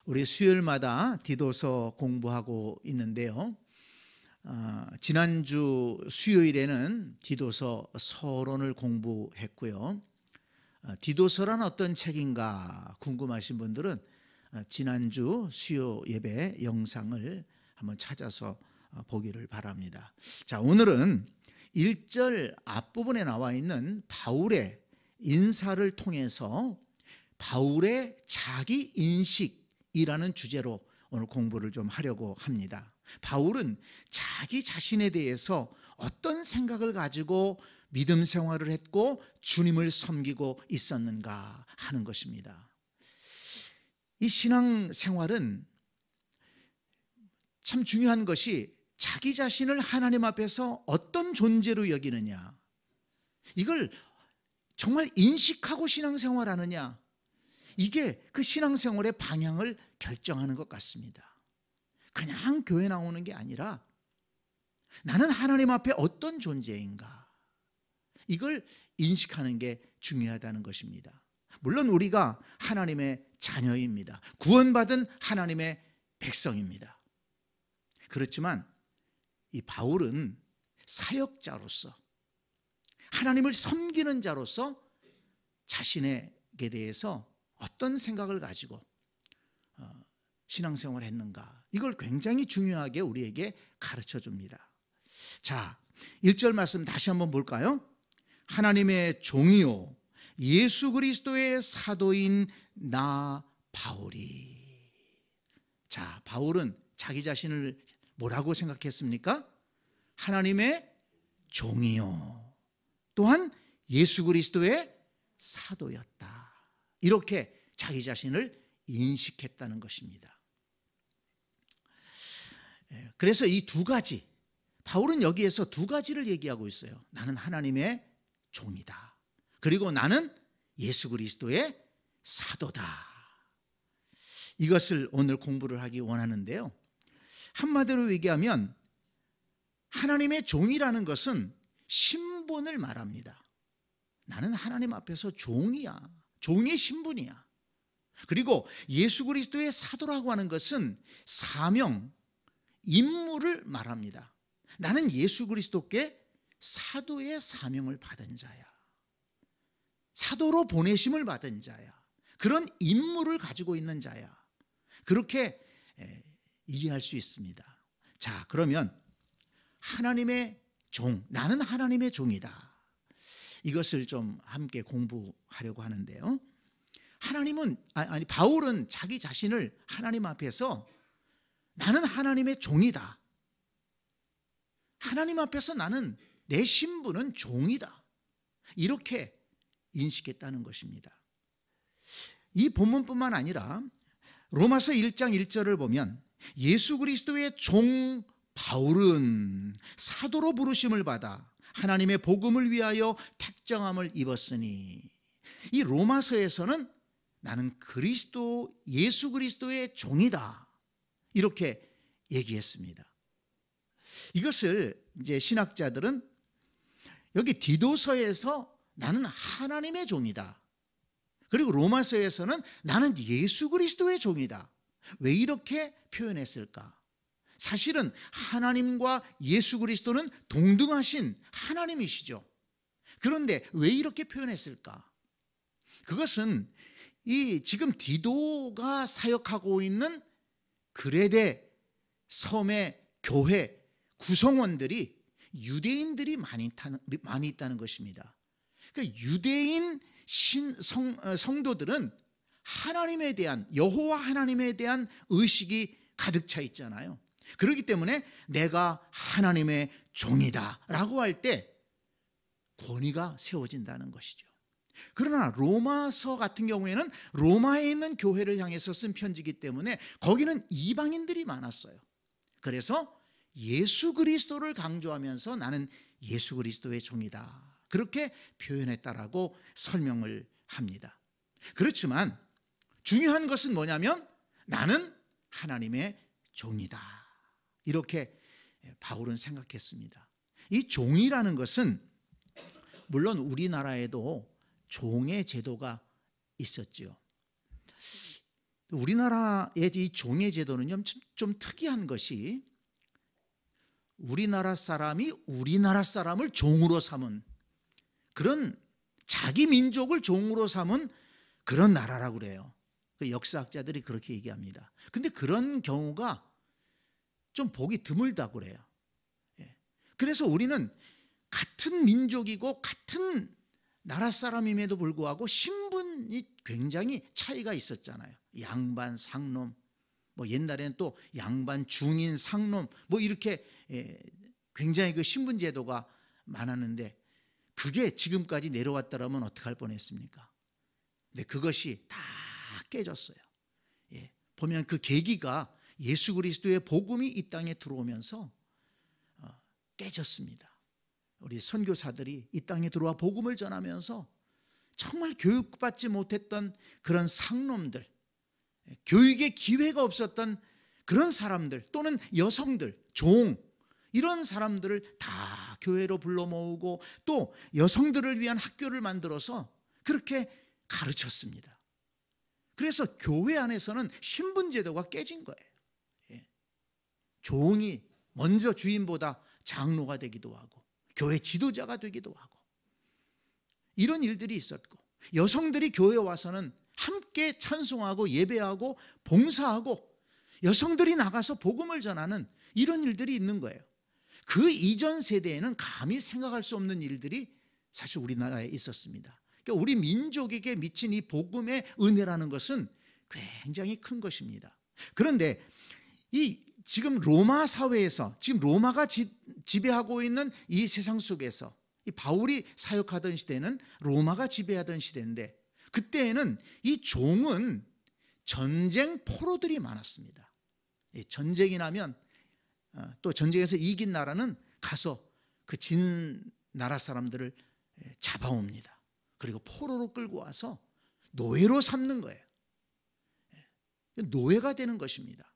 우리 수요일마다 디도서 공부하고 있는데요. 지난주 수요일에는 디도서 서론을 공부했고요. 디도서란 어떤 책인가 궁금하신 분들은 지난주 수요 예배 영상을 한번 찾아서 보기를 바랍니다. 자, 오늘은 1절 앞부분에 나와 있는 바울의 인사를 통해서 바울의 자기 인식이라는 주제로 오늘 공부를 좀 하려고 합니다. 바울은 자기 자신에 대해서 어떤 생각을 가지고 믿음 생활을 했고 주님을 섬기고 있었는가 하는 것입니다. 이 신앙 생활은 참 중요한 것이 자기 자신을 하나님 앞에서 어떤 존재로 여기느냐, 이걸 정말 인식하고 신앙생활하느냐, 이게 그 신앙생활의 방향을 결정하는 것 같습니다. 그냥 교회 나오는 게 아니라 나는 하나님 앞에 어떤 존재인가, 이걸 인식하는 게 중요하다는 것입니다. 물론 우리가 하나님의 자녀입니다. 구원받은 하나님의 백성입니다. 그렇지만 이 바울은 사역자로서, 하나님을 섬기는 자로서 자신에게 대해서 어떤 생각을 가지고 신앙생활을 했는가, 이걸 굉장히 중요하게 우리에게 가르쳐 줍니다. 자, 1절 말씀 다시 한번 볼까요? 하나님의 종이요 예수 그리스도의 사도인 나 바울이. 자, 바울은 자기 자신을 뭐라고 생각했습니까? 하나님의 종이요 또한 예수 그리스도의 사도였다, 이렇게 자기 자신을 인식했다는 것입니다. 그래서 이 두 가지, 바울은 여기에서 두 가지를 얘기하고 있어요. 나는 하나님의 종이다, 그리고 나는 예수 그리스도의 사도다. 이것을 오늘 공부를 하기 원하는데요. 한마디로 얘기하면 하나님의 종이라는 것은 신분을 말합니다. 나는 하나님 앞에서 종이야, 종의 신분이야. 그리고 예수 그리스도의 사도라고 하는 것은 사명, 임무를 말합니다. 나는 예수 그리스도께 사도의 사명을 받은 자야, 사도로 보내심을 받은 자야, 그런 임무를 가지고 있는 자야, 그렇게 이해할 수 있습니다. 자, 그러면 하나님의 종, 나는 하나님의 종이다, 이것을 좀 함께 공부하려고 하는데요. 바울은 자기 자신을 하나님 앞에서 나는 하나님의 종이다, 하나님 앞에서 나는, 내 신분은 종이다, 이렇게 인식했다는 것입니다. 이 본문뿐만 아니라 로마서 1장 1절을 보면 예수 그리스도의 종 바울은 사도로 부르심을 받아 하나님의 복음을 위하여 택정함을 입었으니, 이 로마서에서는 나는 예수 그리스도의 종이다, 이렇게 얘기했습니다. 이것을 이제 신학자들은 여기 디도서에서 나는 하나님의 종이다, 그리고 로마서에서는 나는 예수 그리스도의 종이다, 왜 이렇게 표현했을까? 사실은 하나님과 예수 그리스도는 동등하신 하나님이시죠. 그런데 왜 이렇게 표현했을까? 그것은 이 지금 디도가 사역하고 있는 그레데 섬의 교회 구성원들이 유대인들이 많이 있다는 것입니다. 그러니까 유대인 성도들은 하나님에 대한, 여호와 하나님에 대한 의식이 가득 차 있잖아요. 그렇기 때문에 내가 하나님의 종이다 라고 할 때 권위가 세워진다는 것이죠. 그러나 로마서 같은 경우에는 로마에 있는 교회를 향해서 쓴 편지이기 때문에 거기는 이방인들이 많았어요. 그래서 예수 그리스도를 강조하면서 나는 예수 그리스도의 종이다, 그렇게 표현했다라고 설명을 합니다. 그렇지만 중요한 것은 뭐냐면 나는 하나님의 종이다, 이렇게 바울은 생각했습니다. 이 종이라는 것은 물론 우리나라에도 종의 제도가 있었죠. 우리나라의 이 종의 제도는요, 좀 특이한 것이 우리나라 사람이 우리나라 사람을 종으로 삼은 그런, 자기 민족을 종으로 삼은 그런 나라라고 그래요. 그 역사학자들이 그렇게 얘기합니다. 근데 그런 경우가 좀 보기 드물다고 그래요. 그래서 우리는 같은 민족이고 같은 나라 사람임에도 불구하고 신분이 굉장히 차이가 있었잖아요. 양반, 상놈, 뭐 옛날에는 또 양반, 중인, 상놈, 뭐 이렇게 굉장히 그 신분 제도가 많았는데, 그게 지금까지 내려왔다라면 어떡할 뻔했습니까? 근데 그것이 다 깨졌어요. 보면 그 계기가 예수 그리스도의 복음이 이 땅에 들어오면서 깨졌습니다. 우리 선교사들이 이 땅에 들어와 복음을 전하면서 정말 교육받지 못했던 그런 상놈들, 교육의 기회가 없었던 그런 사람들, 또는 여성들, 종, 이런 사람들을 다 교회로 불러 모으고 또 여성들을 위한 학교를 만들어서 그렇게 가르쳤습니다. 그래서 교회 안에서는 신분 제도가 깨진 거예요. 종이 먼저 주인보다 장로가 되기도 하고 교회 지도자가 되기도 하고 이런 일들이 있었고, 여성들이 교회에 와서는 함께 찬송하고 예배하고 봉사하고 여성들이 나가서 복음을 전하는 이런 일들이 있는 거예요. 그 이전 세대에는 감히 생각할 수 없는 일들이 사실 우리나라에 있었습니다. 그러니까 우리 민족에게 미친 이 복음의 은혜라는 것은 굉장히 큰 것입니다. 그런데 이 지금 로마 사회에서, 지금 로마가 지배하고 있는 이 세상 속에서, 이 바울이 사역하던 시대는 로마가 지배하던 시대인데, 그때에는 이 종은 전쟁 포로들이 많았습니다. 전쟁이 나면 또 전쟁에서 이긴 나라는 가서 그 진 나라 사람들을 잡아옵니다. 그리고 포로로 끌고 와서 노예로 삼는 거예요. 노예가 되는 것입니다.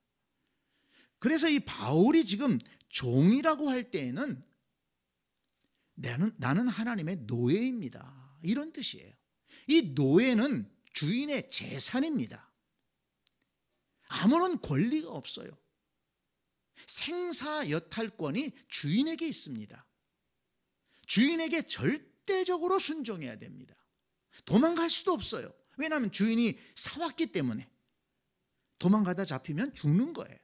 그래서 이 바울이 지금 종이라고 할 때에는 나는 하나님의 노예입니다, 이런 뜻이에요. 이 노예는 주인의 재산입니다. 아무런 권리가 없어요. 생사여탈권이 주인에게 있습니다. 주인에게 절대적으로 순종해야 됩니다. 도망갈 수도 없어요. 왜냐하면 주인이 사왔기 때문에. 도망가다 잡히면 죽는 거예요.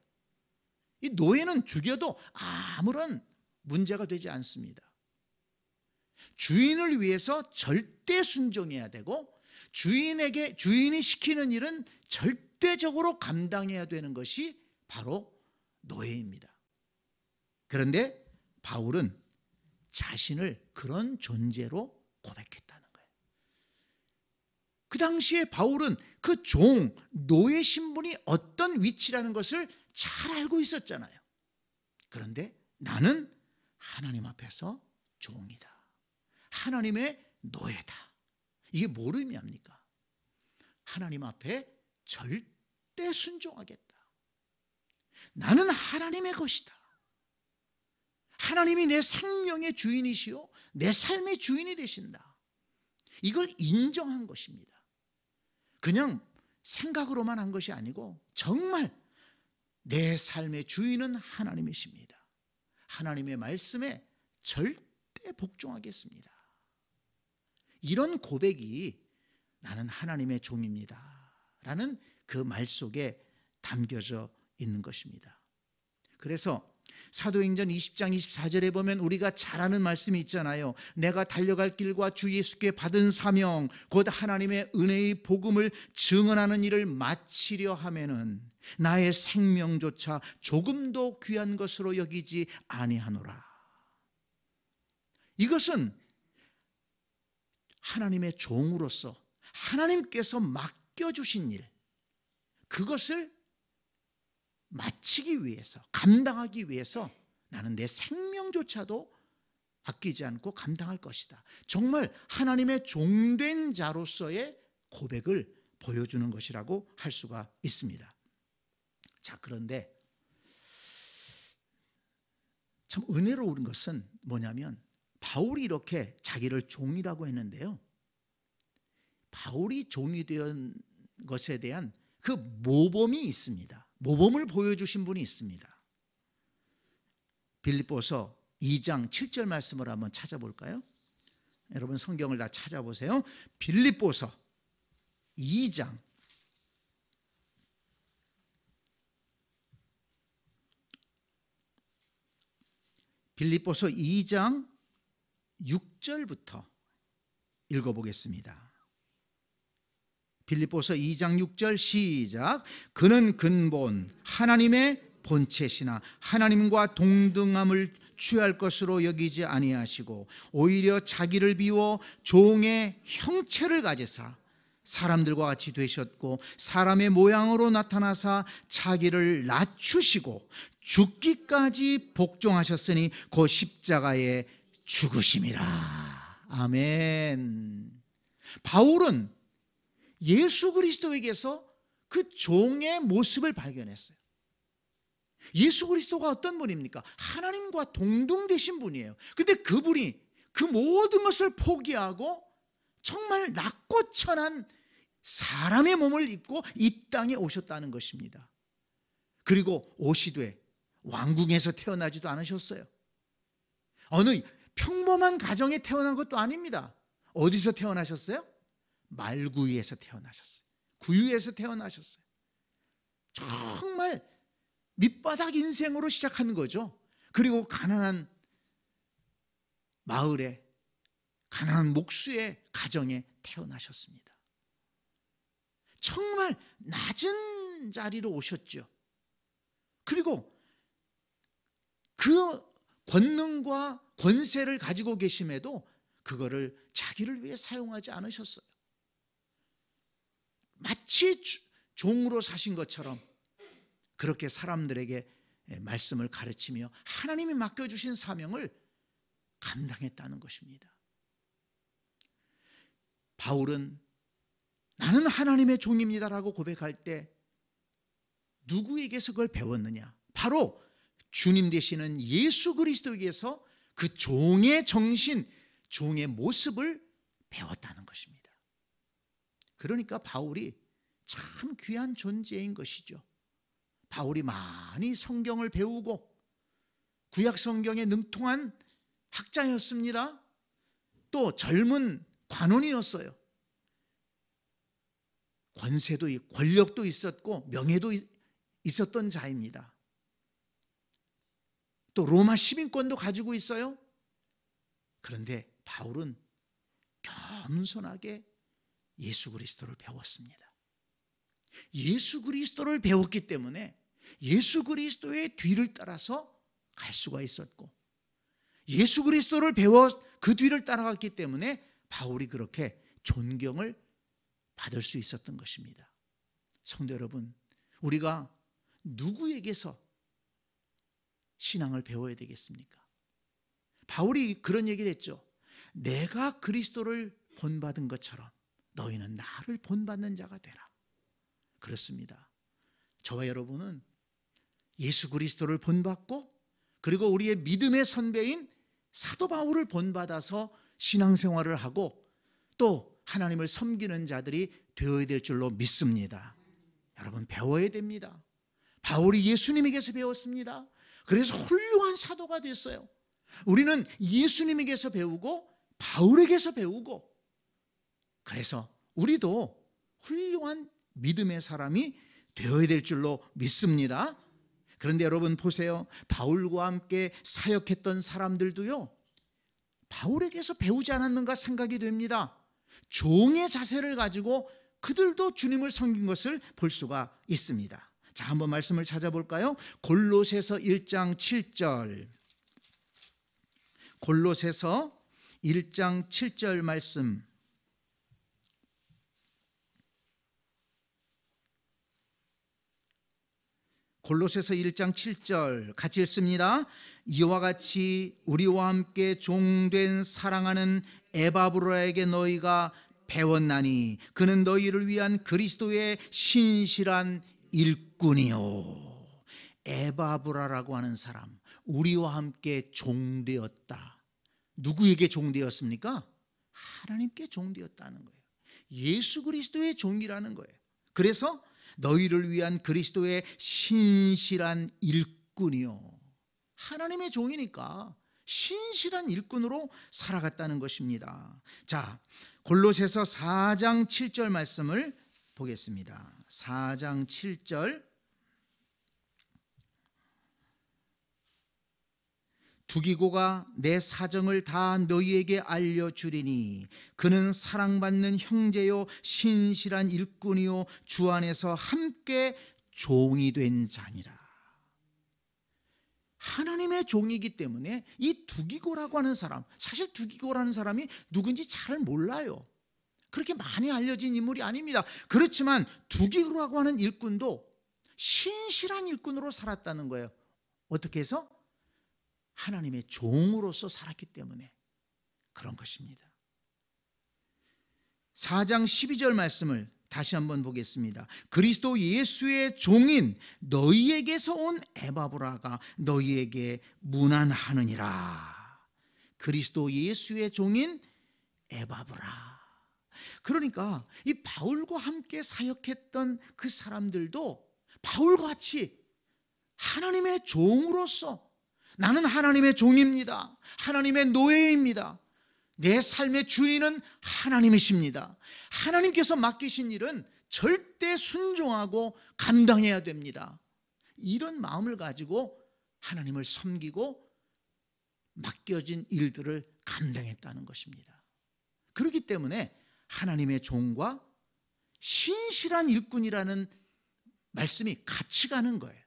이 노예는 죽여도 아무런 문제가 되지 않습니다. 주인을 위해서 절대 순종해야 되고, 주인이 시키는 일은 절대적으로 감당해야 되는 것이 바로 노예입니다. 그런데 바울은 자신을 그런 존재로 고백했다는 거예요. 그 당시에 바울은 그 종, 노예 신분이 어떤 위치라는 것을 잘 알고 있었잖아요. 그런데 나는 하나님 앞에서 종이다, 하나님의 노예다. 이게 뭘 의미합니까? 하나님 앞에 절대 순종하겠다. 나는 하나님의 것이다. 하나님이 내 생명의 주인이시요 내 삶의 주인이 되신다. 이걸 인정한 것입니다. 그냥 생각으로만 한 것이 아니고 정말 내 삶의 주인은 하나님이십니다. 하나님의 말씀에 절대 복종하겠습니다. 이런 고백이 나는 하나님의 종입니다 라는 그 말 속에 담겨져 있는 것입니다. 그래서 사도행전 20장 24절에 보면 우리가 잘 아는 말씀이 있잖아요. 내가 달려갈 길과 주 예수께 받은 사명 곧 하나님의 은혜의 복음을 증언하는 일을 마치려 하면은 나의 생명조차 조금도 귀한 것으로 여기지 아니하노라. 이것은 하나님의 종으로서 하나님께서 맡겨주신 일, 그것을 마치기 위해서, 감당하기 위해서 나는 내 생명조차도 아끼지 않고 감당할 것이다. 정말 하나님의 종된 자로서의 고백을 보여주는 것이라고 할 수가 있습니다. 자, 그런데 참 은혜로운 것은 뭐냐면 바울이 이렇게 자기를 종이라고 했는데요, 바울이 종이 된 것에 대한 그 모범이 있습니다. 모범을 보여주신 분이 있습니다. 빌립보서 2장 7절 말씀을 한번 찾아볼까요? 여러분 성경을 다 찾아보세요. 빌립보서 2장 6절부터 읽어보겠습니다. 빌립보서 2장 6절 시작. 그는 근본 하나님의 본체시나 하나님과 동등함을 취할 것으로 여기지 아니하시고 오히려 자기를 비워 종의 형체를 가지사 사람들과 같이 되셨고 사람의 모양으로 나타나사 자기를 낮추시고 죽기까지 복종하셨으니 그 십자가에 죽으심이라. 아멘. 바울은 예수 그리스도에게서 그 종의 모습을 발견했어요. 예수 그리스도가 어떤 분입니까? 하나님과 동등되신 분이에요. 근데 그분이 그 모든 것을 포기하고 정말 낮고 천한 사람의 몸을 입고 이 땅에 오셨다는 것입니다. 그리고 오시되 왕궁에서 태어나지도 않으셨어요. 어느 평범한 가정에 태어난 것도 아닙니다. 어디서 태어나셨어요? 말구유에서 태어나셨어요. 구유에서 태어나셨어요. 정말 밑바닥 인생으로 시작한 거죠. 그리고 가난한 마을에, 가난한 목수의 가정에 태어나셨습니다. 정말 낮은 자리로 오셨죠. 그리고 그 권능과 권세를 가지고 계심에도 그거를 자기를 위해 사용하지 않으셨어요. 마치 종으로 사신 것처럼 그렇게 사람들에게 말씀을 가르치며 하나님이 맡겨주신 사명을 감당했다는 것입니다. 바울은 나는 하나님의 종입니다라고 고백할 때 누구에게서 그걸 배웠느냐? 바로 주님 되시는 예수 그리스도에게서 그 종의 정신, 종의 모습을 배웠다는 것입니다. 그러니까 바울이 참 귀한 존재인 것이죠. 바울이 많이 성경을 배우고 구약 성경에 능통한 학자였습니다. 또 젊은 관원이었어요. 권세도 있고 권력도 있었고 명예도 있었던 자입니다. 또 로마 시민권도 가지고 있어요. 그런데 바울은 겸손하게 예수 그리스도를 배웠습니다. 예수 그리스도를 배웠기 때문에 예수 그리스도의 뒤를 따라서 갈 수가 있었고, 예수 그리스도를 배워 그 뒤를 따라갔기 때문에 바울이 그렇게 존경을 받을 수 있었던 것입니다. 성도 여러분, 우리가 누구에게서 신앙을 배워야 되겠습니까? 바울이 그런 얘기를 했죠. 내가 그리스도를 본받은 것처럼 너희는 나를 본받는 자가 되라. 그렇습니다. 저와 여러분은 예수 그리스도를 본받고 그리고 우리의 믿음의 선배인 사도 바울을 본받아서 신앙생활을 하고 또 하나님을 섬기는 자들이 되어야 될 줄로 믿습니다. 여러분, 배워야 됩니다. 바울이 예수님에게서 배웠습니다. 그래서 훌륭한 사도가 됐어요. 우리는 예수님에게서 배우고 바울에게서 배우고, 그래서 우리도 훌륭한 믿음의 사람이 되어야 될 줄로 믿습니다. 그런데 여러분 보세요. 바울과 함께 사역했던 사람들도요, 바울에게서 배우지 않았는가 생각이 됩니다. 종의 자세를 가지고 그들도 주님을 섬긴 것을 볼 수가 있습니다. 자, 한번 말씀을 찾아볼까요? 골로새서 1장 7절. 골로새서 1장 7절 말씀. 골로새서 1장 7절 같이 읽습니다. 이와 같이 우리와 함께 종된 사랑하는 에바브라에게 너희가 배웠나니 그는 너희를 위한 그리스도의 신실한 일꾼이요. 에바브라라고 하는 사람, 우리와 함께 종되었다. 누구에게 종되었습니까? 하나님께 종되었다는 거예요. 예수 그리스도의 종이라는 거예요. 그래서 너희를 위한 그리스도의 신실한 일꾼이요. 하나님의 종이니까 신실한 일꾼으로 살아갔다는 것입니다. 자, 골로새서 4장 7절 말씀을 보겠습니다. 4장 7절. 두기고가 내 사정을 다 너희에게 알려주리니 그는 사랑받는 형제요 신실한 일꾼이요 주 안에서 함께 종이 된 자니라. 하나님의 종이기 때문에 이 두기고라고 하는 사람, 사실 두기고라는 사람이 누군지 잘 몰라요. 그렇게 많이 알려진 인물이 아닙니다. 그렇지만 두기고라고 하는 일꾼도 신실한 일꾼으로 살았다는 거예요. 어떻게 해서? 하나님의 종으로서 살았기 때문에 그런 것입니다. 4장 12절 말씀을 다시 한번 보겠습니다. 그리스도 예수의 종인 너희에게서 온 에바브라가 너희에게 문안하느니라. 그리스도 예수의 종인 에바브라. 그러니까 이 바울과 함께 사역했던 그 사람들도 바울과 같이 하나님의 종으로서 나는 하나님의 종입니다. 하나님의 노예입니다. 내 삶의 주인은 하나님이십니다. 하나님께서 맡기신 일은 절대 순종하고 감당해야 됩니다. 이런 마음을 가지고 하나님을 섬기고 맡겨진 일들을 감당했다는 것입니다. 그렇기 때문에 하나님의 종과 신실한 일꾼이라는 말씀이 같이 가는 거예요.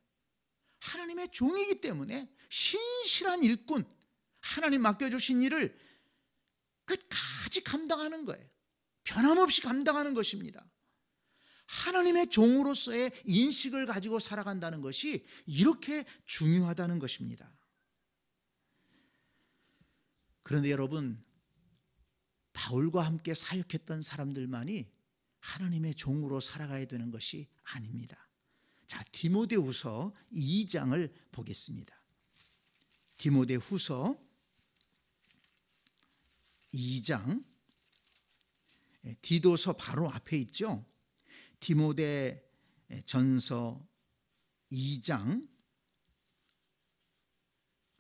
하나님의 종이기 때문에 신실한 일꾼, 하나님 맡겨주신 일을 끝까지 감당하는 거예요. 변함없이 감당하는 것입니다. 하나님의 종으로서의 인식을 가지고 살아간다는 것이 이렇게 중요하다는 것입니다. 그런데 여러분, 바울과 함께 사역했던 사람들만이 하나님의 종으로 살아가야 되는 것이 아닙니다. 자, 디모데후서 2장을 보겠습니다. 디모데후서 2장, 디도서 바로 앞에 있죠. 디모데전서 2장,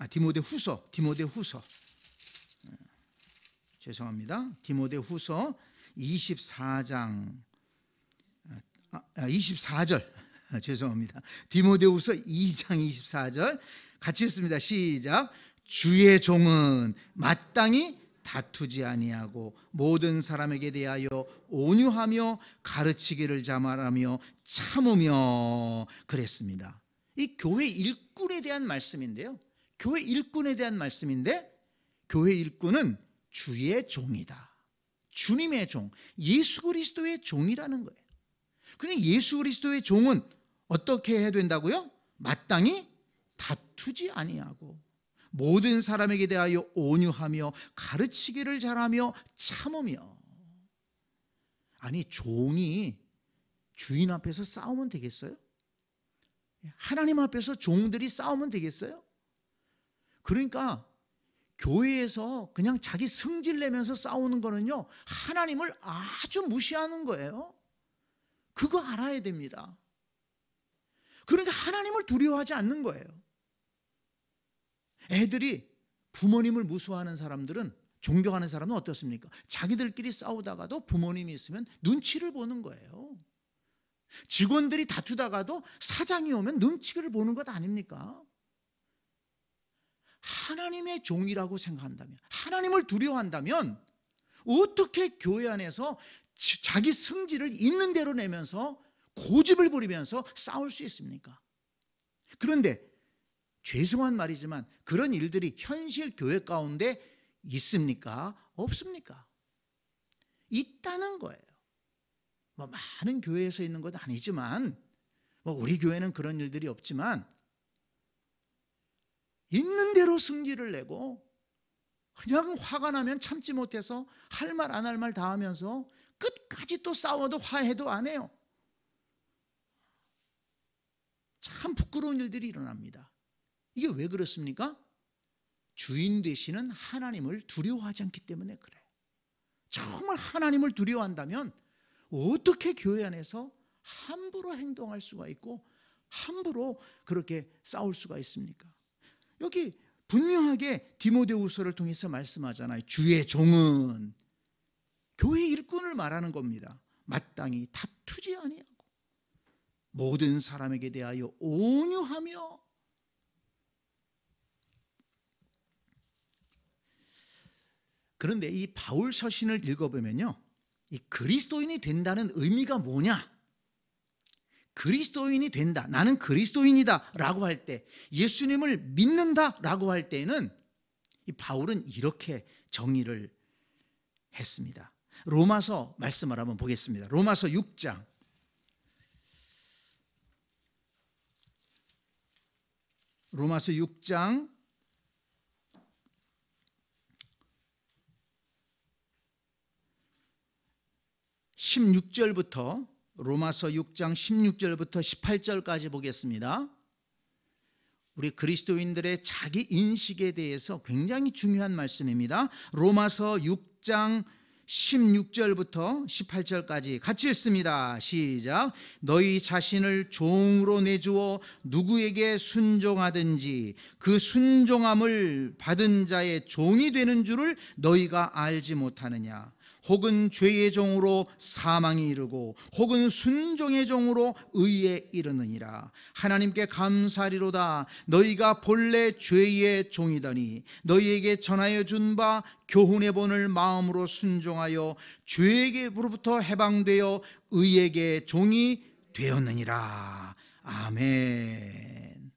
디모데후서 죄송합니다. 디모데후서 24장 24절 죄송합니다. 디모데후서 2장 24절 같이 읽습니다. 시작. 주의 종은 마땅히 다투지 아니하고 모든 사람에게 대하여 온유하며 가르치기를 자말하며 참으며 그랬습니다. 이 교회 일꾼에 대한 말씀인데요. 교회 일꾼에 대한 말씀인데, 교회 일꾼은 주의 종이다. 주님의 종, 예수 그리스도의 종이라는 거예요. 그냥 예수 그리스도의 종은 어떻게 해야 된다고요? 마땅히 다투지 아니하고 모든 사람에게 대하여 온유하며 가르치기를 잘하며 참으며. 아니, 종이 주인 앞에서 싸우면 되겠어요? 하나님 앞에서 종들이 싸우면 되겠어요? 그러니까 교회에서 그냥 자기 승질 내면서 싸우는 거는요, 하나님을 아주 무시하는 거예요. 그거 알아야 됩니다. 그러니까 하나님을 두려워하지 않는 거예요. 애들이 부모님을 무서워하는 사람들은, 존경하는 사람은 어떻습니까? 자기들끼리 싸우다가도 부모님이 있으면 눈치를 보는 거예요. 직원들이 다투다가도 사장이 오면 눈치를 보는 것 아닙니까? 하나님의 종이라고 생각한다면, 하나님을 두려워한다면 어떻게 교회 안에서 자기 성질을 있는 대로 내면서 고집을 부리면서 싸울 수 있습니까? 그런데 죄송한 말이지만 그런 일들이 현실 교회 가운데 있습니까? 없습니까? 있다는 거예요. 많은 교회에서 있는 건 아니지만, 우리 교회는 그런 일들이 없지만, 있는 대로 승질을 내고 그냥 화가 나면 참지 못해서 할 말 안 할 말 다 하면서 끝까지 또 싸워도 화해도 안 해요. 참 부끄러운 일들이 일어납니다. 이게 왜 그렇습니까? 주인 되시는 하나님을 두려워하지 않기 때문에 그래요. 정말 하나님을 두려워한다면 어떻게 교회 안에서 함부로 행동할 수가 있고 함부로 그렇게 싸울 수가 있습니까? 여기 분명하게 디모데후서를 통해서 말씀하잖아요. 주의 종은 교회 일꾼을 말하는 겁니다. 마땅히 다투지 아니하고 모든 사람에게 대하여 온유하며. 그런데 이 바울 서신을 읽어보면요, 이 그리스도인이 된다는 의미가 뭐냐? 그리스도인이 된다, 나는 그리스도인이다 라고 할 때, 예수님을 믿는다 라고 할 때는 이 바울은 이렇게 정의를 했습니다. 로마서 말씀을 한번 보겠습니다. 로마서 6장 16절부터 로마서 6장 16절부터 18절까지 보겠습니다. 우리 그리스도인들의 자기 인식에 대해서 굉장히 중요한 말씀입니다. 로마서 6장 16절부터 18절까지 같이 읽습니다. 시작. 너희 자신을 종으로 내주어 누구에게 순종하든지 그 순종함을 받은 자의 종이 되는 줄을 너희가 알지 못하느냐? 혹은 죄의 종으로 사망에 이르고 혹은 순종의 종으로 의에 이르느니라. 하나님께 감사리로다. 너희가 본래 죄의 종이더니 너희에게 전하여 준 바 교훈의 본을 마음으로 순종하여 죄에게로부터 해방되어 의에게 종이 되었느니라. 아멘.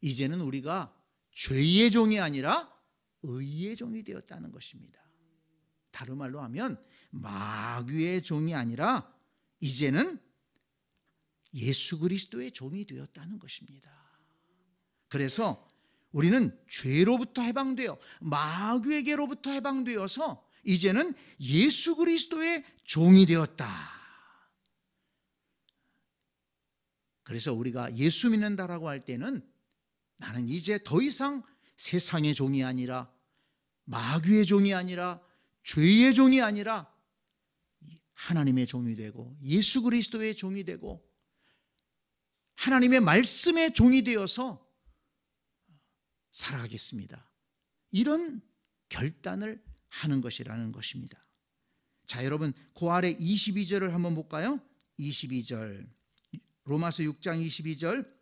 이제는 우리가 죄의 종이 아니라 의의 종이 되었다는 것입니다. 다른 말로 하면 마귀의 종이 아니라 이제는 예수 그리스도의 종이 되었다는 것입니다. 그래서 우리는 죄로부터 해방되어 마귀에게로부터 해방되어서 이제는 예수 그리스도의 종이 되었다. 그래서 우리가 예수 믿는다라고 할 때는 나는 이제 더 이상 세상의 종이 아니라 마귀의 종이 아니라 죄의 종이 아니라 하나님의 종이 되고 예수 그리스도의 종이 되고 하나님의 말씀의 종이 되어서 살아가겠습니다. 이런 결단을 하는 것이라는 것입니다. 자, 여러분 그 아래 22절을 한번 볼까요? 22절 로마서 6장 22절.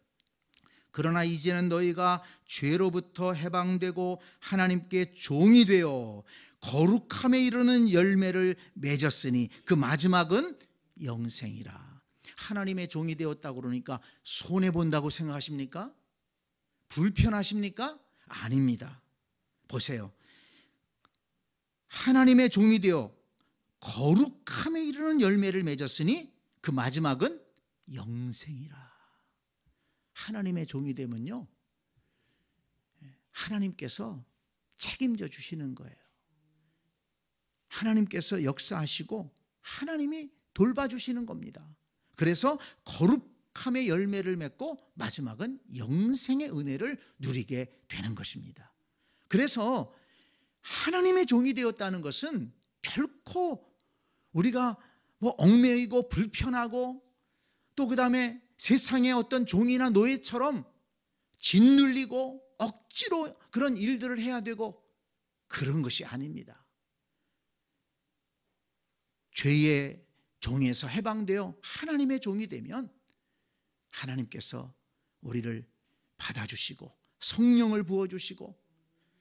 그러나 이제는 너희가 죄로부터 해방되고 하나님께 종이 되어 거룩함에 이르는 열매를 맺었으니 그 마지막은 영생이라. 하나님의 종이 되었다고 그러니까 손해본다고 생각하십니까? 불편하십니까? 아닙니다. 보세요. 하나님의 종이 되어 거룩함에 이르는 열매를 맺었으니 그 마지막은 영생이라. 하나님의 종이 되면요, 하나님께서 책임져 주시는 거예요. 하나님께서 역사하시고 하나님이 돌봐주시는 겁니다. 그래서 거룩함의 열매를 맺고 마지막은 영생의 은혜를 누리게 되는 것입니다. 그래서 하나님의 종이 되었다는 것은 결코 우리가 얽매이고 불편하고 또 그 다음에 세상의 어떤 종이나 노예처럼 짓눌리고 억지로 그런 일들을 해야 되고 그런 것이 아닙니다. 죄의 종에서 해방되어 하나님의 종이 되면 하나님께서 우리를 받아주시고 성령을 부어주시고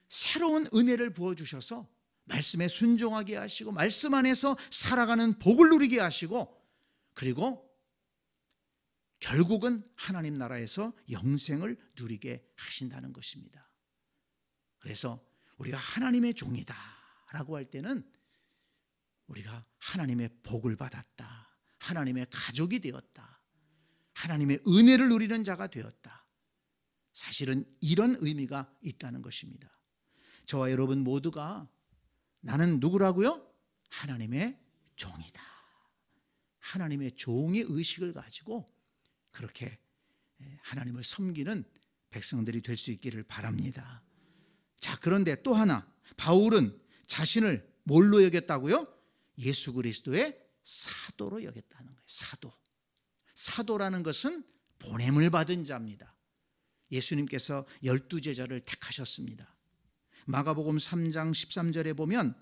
새로운 은혜를 부어주셔서 말씀에 순종하게 하시고 말씀 안에서 살아가는 복을 누리게 하시고 그리고 결국은 하나님 나라에서 영생을 누리게 하신다는 것입니다. 그래서 우리가 하나님의 종이다 라고 할 때는 우리가 하나님의 복을 받았다, 하나님의 가족이 되었다, 하나님의 은혜를 누리는 자가 되었다. 사실은 이런 의미가 있다는 것입니다. 저와 여러분 모두가 나는 누구라고요? 하나님의 종이다. 하나님의 종의 의식을 가지고 그렇게 하나님을 섬기는 백성들이 될 수 있기를 바랍니다. 자, 그런데 또 하나, 바울은 자신을 뭘로 여겼다고요? 예수 그리스도의 사도로 여겼다는 거예요. 사도. 사도라는 것은 보냄을 받은 자입니다. 예수님께서 12제자를 택하셨습니다. 마가복음 3장 13절에 보면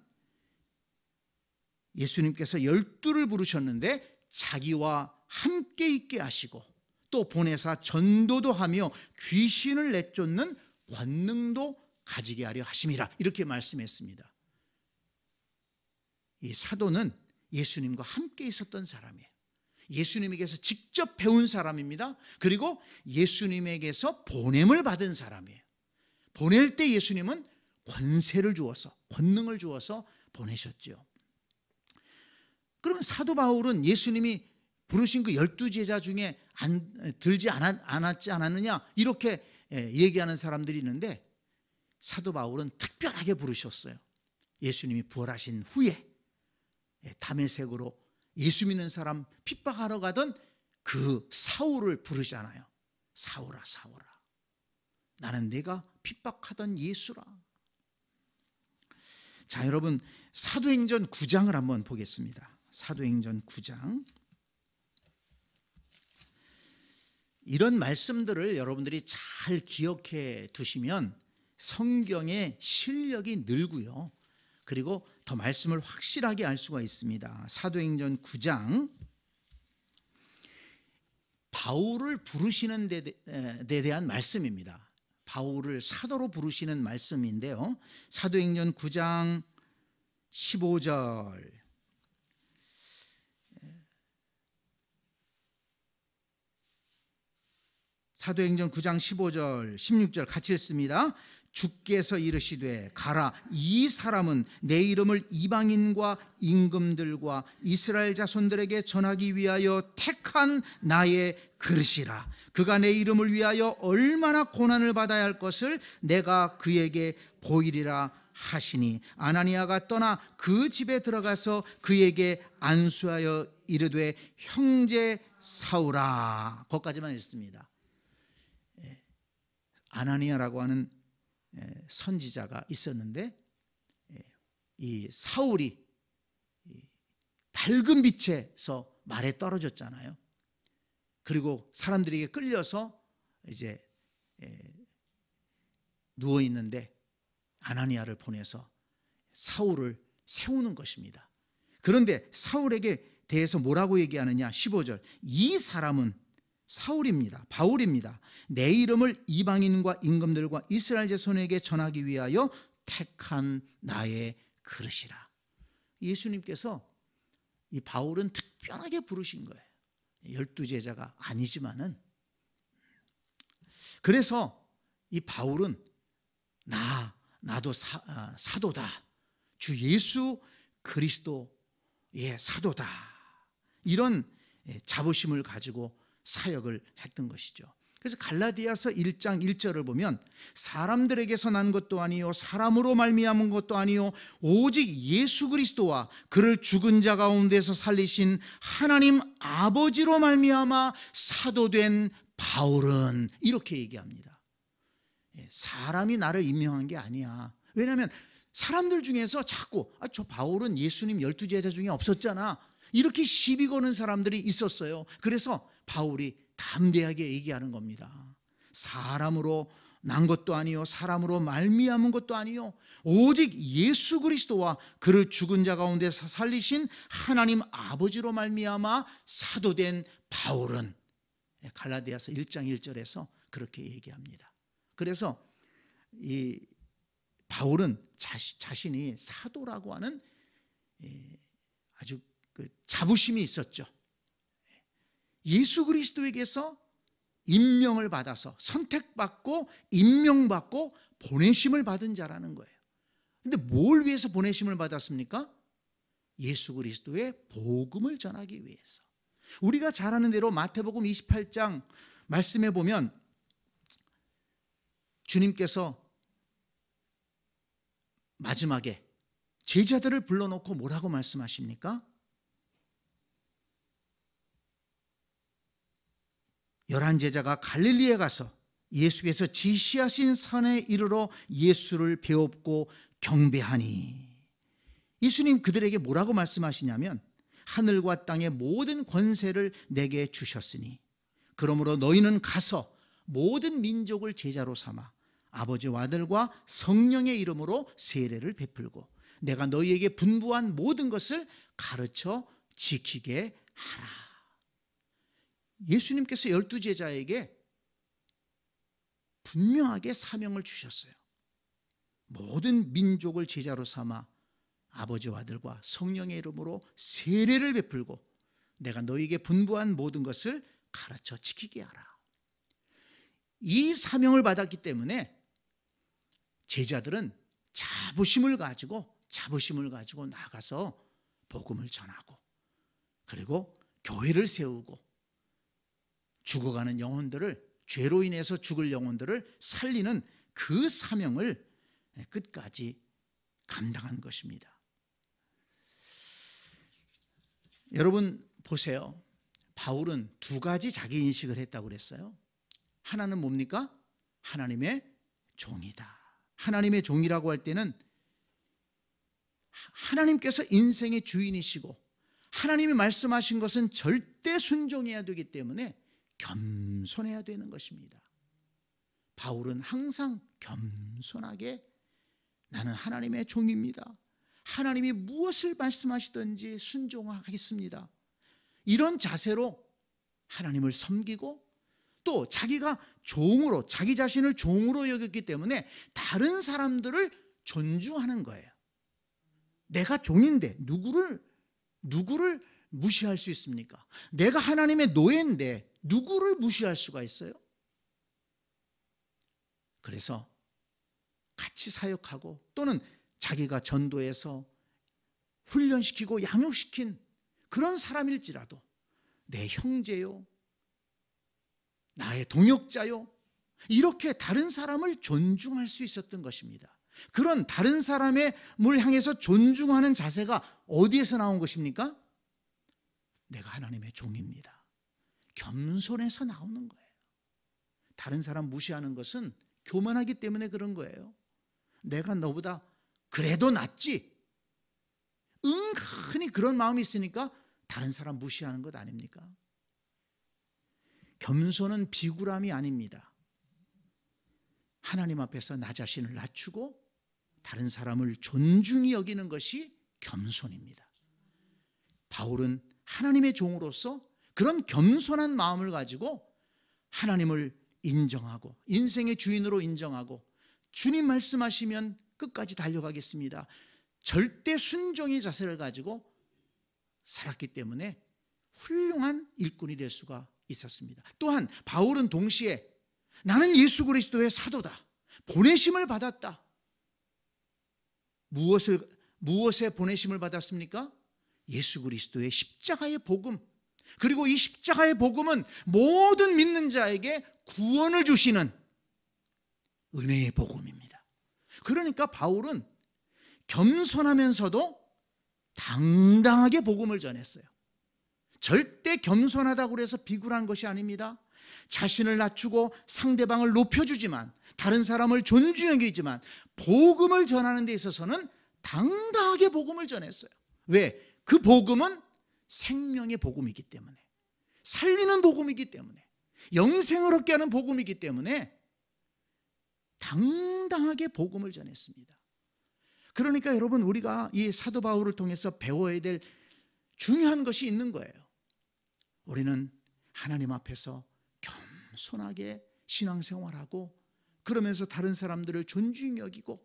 예수님께서 12를 부르셨는데 자기와 함께 있게 하시고 또 보내사 전도도 하며 귀신을 내쫓는 권능도 가지게 하려 하심이라, 이렇게 말씀했습니다. 이 사도는 예수님과 함께 있었던 사람이에요. 예수님에게서 직접 배운 사람입니다. 그리고 예수님에게서 보냄을 받은 사람이에요. 보낼 때 예수님은 권세를 주어서, 권능을 주어서 보내셨죠. 그러면 사도 바울은 예수님이 부르신 그 12제자 중에 들지 않았지 않았느냐, 이렇게 얘기하는 사람들이 있는데, 사도 바울은 특별하게 부르셨어요. 예수님이 부활하신 후에 다메섹으로 예수 믿는 사람 핍박하러 가던 그 사울을 부르잖아요. 사울아, 사울아, 나는 내가 핍박하던 예수라. 자, 여러분, 사도행전 9장을 한번 보겠습니다. 사도행전 9장. 이런 말씀들을 여러분들이 잘 기억해 두시면 성경의 실력이 늘고요, 그리고 더 말씀을 확실하게 알 수가 있습니다. 사도행전 9장, 바울을 부르시는 데 대한 말씀입니다. 바울을 사도로 부르시는 말씀인데요, 사도행전 9장 15절, 사도행전 9장 15절 16절 같이 읽습니다. 주께서 이르시되 가라, 이 사람은 내 이름을 이방인과 임금들과 이스라엘 자손들에게 전하기 위하여 택한 나의 그릇이라. 그가 내 이름을 위하여 얼마나 고난을 받아야 할 것을 내가 그에게 보이리라 하시니, 아나니아가 떠나 그 집에 들어가서 그에게 안수하여 이르되 형제 사울아. 거기까지만 읽습니다. 아나니아라고 하는 선지자가 있었는데, 이 사울이 밝은 빛에서 말에 떨어졌잖아요. 그리고 사람들에게 끌려서 이제 누워 있는데 아나니아를 보내서 사울을 세우는 것입니다. 그런데 사울에게 대해서 뭐라고 얘기하느냐, 15절, 이 사람은 사울입니다. 바울입니다. 내 이름을 이방인과 임금들과 이스라엘 자손에게 전하기 위하여 택한 나의 그릇이라. 예수님께서 이 바울은 특별하게 부르신 거예요. 12제자가 아니지만은. 그래서 이 바울은 나도 사도다, 주 예수 그리스도의 사도다, 이런 자부심을 가지고 사역을 했던 것이죠. 그래서 갈라디아서 1장 1절을 보면 사람들에게서 난 것도 아니요 사람으로 말미암은 것도 아니요 오직 예수 그리스도와 그를 죽은 자 가운데서 살리신 하나님 아버지로 말미암아 사도된 바울은, 이렇게 얘기합니다. 사람이 나를 임명한 게 아니야. 왜냐하면 사람들 중에서 자꾸 저 바울은 예수님 12제자 중에 없었잖아, 이렇게 시비 거는 사람들이 있었어요. 그래서 바울이 담대하게 얘기하는 겁니다. 사람으로 난 것도 아니요 사람으로 말미암은 것도 아니요 오직 예수 그리스도와 그를 죽은 자 가운데서 살리신 하나님 아버지로 말미암아 사도된 바울은, 갈라디아서 1장 1절에서 그렇게 얘기합니다. 그래서 이 바울은 자신이 사도라고 하는 아주 그 자부심이 있었죠. 예수 그리스도에게서 임명을 받아서 선택받고 임명받고 보내심을 받은 자라는 거예요. 근데 뭘 위해서 보내심을 받았습니까? 예수 그리스도의 복음을 전하기 위해서. 우리가 잘 아는 대로 마태복음 28장 말씀해 보면 주님께서 마지막에 제자들을 불러놓고 뭐라고 말씀하십니까? 11제자가 갈릴리에 가서 예수께서 지시하신 산에 이르러 예수를 배웁고 경배하니, 예수님 그들에게 뭐라고 말씀하시냐면 하늘과 땅의 모든 권세를 내게 주셨으니 그러므로 너희는 가서 모든 민족을 제자로 삼아 아버지와 아들과 성령의 이름으로 세례를 베풀고 내가 너희에게 분부한 모든 것을 가르쳐 지키게 하라. 예수님께서 12제자에게 분명하게 사명을 주셨어요. 모든 민족을 제자로 삼아 아버지와 아들과 성령의 이름으로 세례를 베풀고 내가 너희에게 분부한 모든 것을 가르쳐 지키게 하라. 이 사명을 받았기 때문에 제자들은 자부심을 가지고 나가서 복음을 전하고 그리고 교회를 세우고 죽어가는 영혼들을, 죄로 인해서 죽을 영혼들을 살리는 그 사명을 끝까지 감당한 것입니다. 여러분 보세요. 바울은 두 가지 자기 인식을 했다고 그랬어요. 하나는 뭡니까? 하나님의 종이다. 하나님의 종이라고 할 때는 하나님께서 인생의 주인이시고 하나님이 말씀하신 것은 절대 순종해야 되기 때문에 겸손해야 되는 것입니다. 바울은 항상 겸손하게 나는 하나님의 종입니다. 하나님이 무엇을 말씀하시든지 순종하겠습니다. 이런 자세로 하나님을 섬기고 또 자기가 종으로, 자기 자신을 종으로 여겼기 때문에 다른 사람들을 존중하는 거예요. 내가 종인데 누구를 무시할 수 있습니까? 내가 하나님의 노예인데 누구를 무시할 수가 있어요? 그래서 같이 사역하고 또는 자기가 전도해서 훈련시키고 양육시킨 그런 사람일지라도 내 형제요, 나의 동역자요, 이렇게 다른 사람을 존중할 수 있었던 것입니다. 그런 다른 사람을 향해서 존중하는 자세가 어디에서 나온 것입니까? 내가 하나님의 종입니다. 겸손해서 나오는 거예요. 다른 사람 무시하는 것은 교만하기 때문에 그런 거예요. 내가 너보다 그래도 낫지. 은근히 그런 마음이 있으니까 다른 사람 무시하는 것 아닙니까? 겸손은 비굴함이 아닙니다. 하나님 앞에서 나 자신을 낮추고 다른 사람을 존중히 여기는 것이 겸손입니다. 바울은 하나님의 종으로서 그런 겸손한 마음을 가지고 하나님을 인정하고 인생의 주인으로 인정하고 주님 말씀하시면 끝까지 달려가겠습니다. 절대 순종의 자세를 가지고 살았기 때문에 훌륭한 일꾼이 될 수가 있었습니다. 또한 바울은 동시에 나는 예수 그리스도의 사도다. 보내심을 받았다. 무엇에 보내심을 받았습니까? 예수 그리스도의 십자가의 복음. 그리고 이 십자가의 복음은 모든 믿는 자에게 구원을 주시는 은혜의 복음입니다. 그러니까 바울은 겸손하면서도 당당하게 복음을 전했어요. 절대 겸손하다고 해서 비굴한 것이 아닙니다. 자신을 낮추고 상대방을 높여주지만 다른 사람을 존중하기지만 복음을 전하는 데 있어서는 당당하게 복음을 전했어요. 왜? 그 복음은 생명의 복음이기 때문에, 살리는 복음이기 때문에, 영생을 얻게 하는 복음이기 때문에 당당하게 복음을 전했습니다. 그러니까 여러분, 우리가 이 사도 바울을 통해서 배워야 될 중요한 것이 있는 거예요. 우리는 하나님 앞에서 겸손하게 신앙생활하고 그러면서 다른 사람들을 존중히 여기고,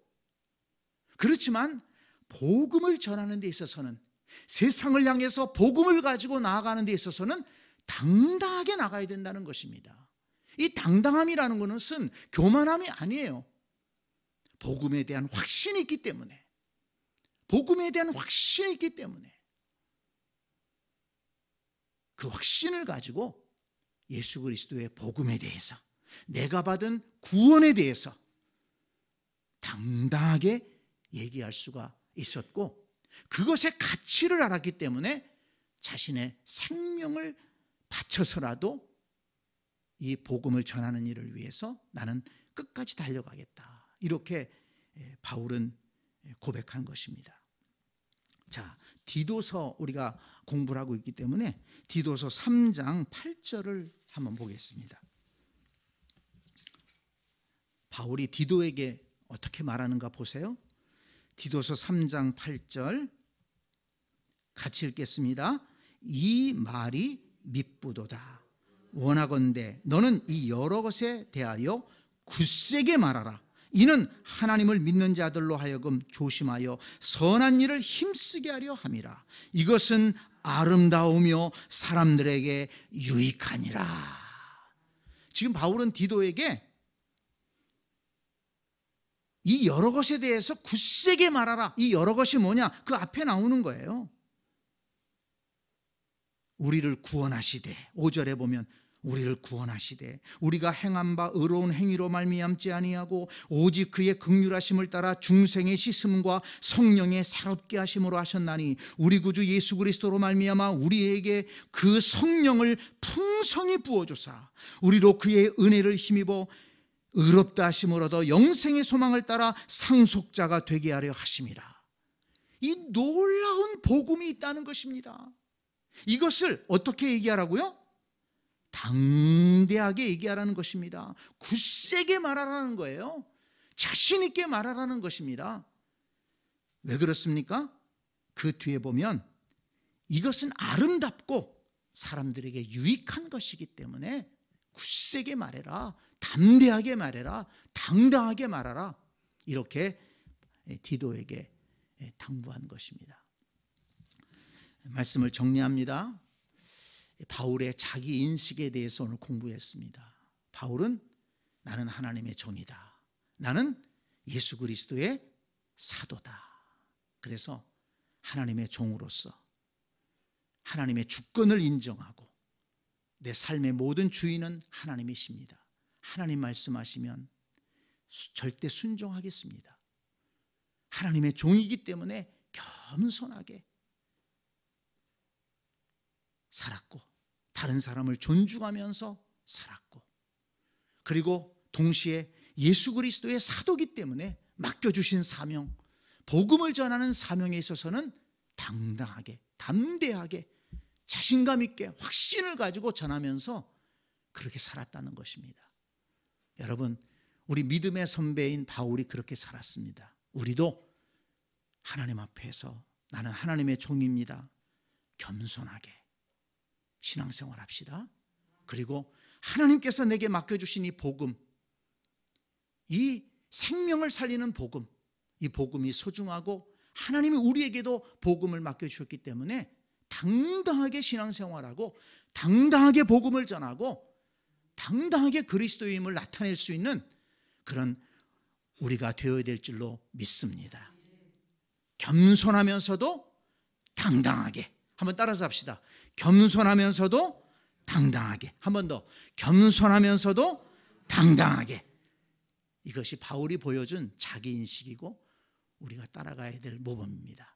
그렇지만 복음을 전하는 데 있어서는, 세상을 향해서 복음을 가지고 나아가는 데 있어서는 당당하게 나가야 된다는 것입니다. 이 당당함이라는 것은 교만함이 아니에요. 복음에 대한 확신이 있기 때문에, 복음에 대한 확신이 있기 때문에 그 확신을 가지고 예수 그리스도의 복음에 대해서, 내가 받은 구원에 대해서 당당하게 얘기할 수가 있었고, 그것의 가치를 알았기 때문에 자신의 생명을 바쳐서라도 이 복음을 전하는 일을 위해서 나는 끝까지 달려가겠다, 이렇게 바울은 고백한 것입니다. 자, 디도서 우리가 공부를 하고 있기 때문에 디도서 3장 8절을 한번 보겠습니다. 바울이 디도에게 어떻게 말하는가 보세요. 디도서 3장 8절 같이 읽겠습니다. 이 말이 미쁘도다. 원하건대 너는 이 여러 것에 대하여 굳세게 말하라. 이는 하나님을 믿는 자들로 하여금 조심하여 선한 일을 힘쓰게 하려 함이라. 이것은 아름다우며 사람들에게 유익하니라. 지금 바울은 디도에게 이 여러 것에 대해서 굳세게 말하라. 이 여러 것이 뭐냐? 그 앞에 나오는 거예요. 우리를 구원하시되, 5절에 보면 우리를 구원하시되 우리가 행한 바 의로운 행위로 말미암지 아니하고 오직 그의 긍휼하심을 따라 중생의 씻음과 성령의 새롭게 하심으로 하셨나니 우리 구주 예수 그리스도로 말미암아 우리에게 그 성령을 풍성히 부어주사 우리로 그의 은혜를 힘입어 의롭다 하심을 얻어 영생의 소망을 따라 상속자가 되게 하려 하심이라. 이 놀라운 복음이 있다는 것입니다. 이것을 어떻게 얘기하라고요? 당대하게 얘기하라는 것입니다. 굳세게 말하라는 거예요. 자신 있게 말하라는 것입니다. 왜 그렇습니까? 그 뒤에 보면 이것은 아름답고 사람들에게 유익한 것이기 때문에 굳세게 말해라, 담대하게 말해라, 당당하게 말하라, 이렇게 디도에게 당부한 것입니다. 말씀을 정리합니다. 바울의 자기 인식에 대해서 오늘 공부했습니다. 바울은 나는 하나님의 종이다. 나는 예수 그리스도의 사도다. 그래서 하나님의 종으로서 하나님의 주권을 인정하고 내 삶의 모든 주인은 하나님이십니다. 하나님 말씀하시면 절대 순종하겠습니다. 하나님의 종이기 때문에 겸손하게 살았고 다른 사람을 존중하면서 살았고 그리고 동시에 예수 그리스도의 사도이기 때문에 맡겨주신 사명, 복음을 전하는 사명에 있어서는 당당하게, 담대하게, 자신감 있게 확신을 가지고 전하면서 그렇게 살았다는 것입니다. 여러분, 우리 믿음의 선배인 바울이 그렇게 살았습니다. 우리도 하나님 앞에서 나는 하나님의 종입니다. 겸손하게 신앙생활 합시다. 그리고 하나님께서 내게 맡겨주신 이 복음, 이 생명을 살리는 복음, 이 복음이 소중하고 하나님이 우리에게도 복음을 맡겨주셨기 때문에 당당하게 신앙생활하고 당당하게 복음을 전하고 당당하게 그리스도의 힘을 나타낼 수 있는 그런 우리가 되어야 될 줄로 믿습니다. 겸손하면서도 당당하게. 한번 따라서 합시다. 겸손하면서도 당당하게. 한 번 더. 겸손하면서도 당당하게. 이것이 바울이 보여준 자기 인식이고 우리가 따라가야 될 모범입니다.